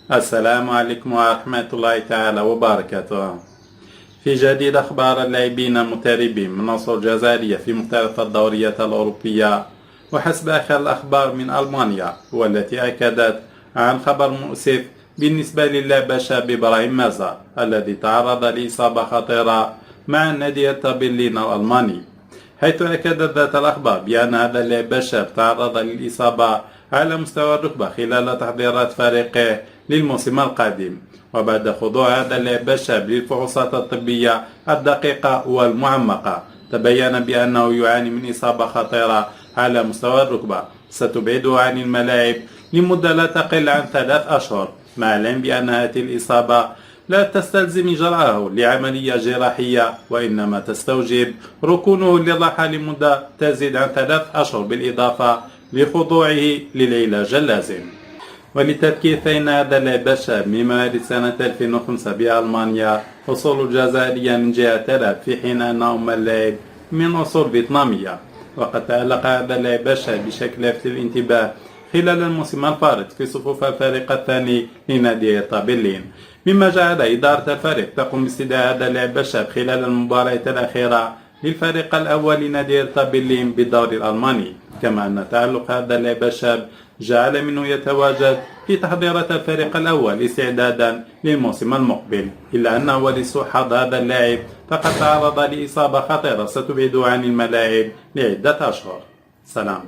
السلام عليكم ورحمة الله تعالى وبركاته. في جديد أخبار اللاعبين المغتربين من أصول الجزائرية في مختلف الدوريات الأوروبية. وحسب آخر الأخبار من ألمانيا والتي أكدت عن خبر مؤسف بالنسبة للاعب الشاب إبراهيم مازا الذي تعرض لإصابة خطيرة مع نادي هرتا برلين الألماني، حيث أكدت ذات الأخبار بأن هذا اللاعب الشاب تعرض للإصابة على مستوى الركبة خلال تحضيرات فريقه للموسم القادم، وبعد خضوع هذا اللاعب الشاب للفحوصات الطبية الدقيقة والمعمقة تبين بأنه يعاني من إصابة خطيرة على مستوى الركبة ستبعده عن الملاعب لمدة لا تقل عن 3 أشهر، مع العلم بأن هذه الإصابة لا تستلزم إجراءه لعملية جراحية، وإنما تستوجب ركونه للراحة لمدة تزيد عن 3 أشهر بالإضافة لخضوعه للعلاج اللازم. وللتذكير فإن هذا اللاعب الشاب من مواليد سنة 2005 بألمانيا أصول جزائرية من جهة ثلاث، في حين أن أم اللاعب من أصول فيتنامية. وقد تألق هذا اللاعب الشاب بشكل لافت للانتباه خلال الموسم الفارط في صفوف الفريق الثاني لنادي هرتا برلين، مما جعل إدارة الفريق تقوم باستدعاء هذا اللاعب الشاب خلال المباريات الأخيرة للفريق الأول لنادي هرتا برلين بالدوري الألماني. كما أن تألق هذا اللاعب الشاب جعل منه يتواجد في تحضيرات الفريق الأول استعدادا للموسم المقبل، إلا أنه ولسوء حظ هذا اللاعب فقد تعرض لإصابة خطيرة ستبعده عن الملاعب لعدة أشهر. سلام.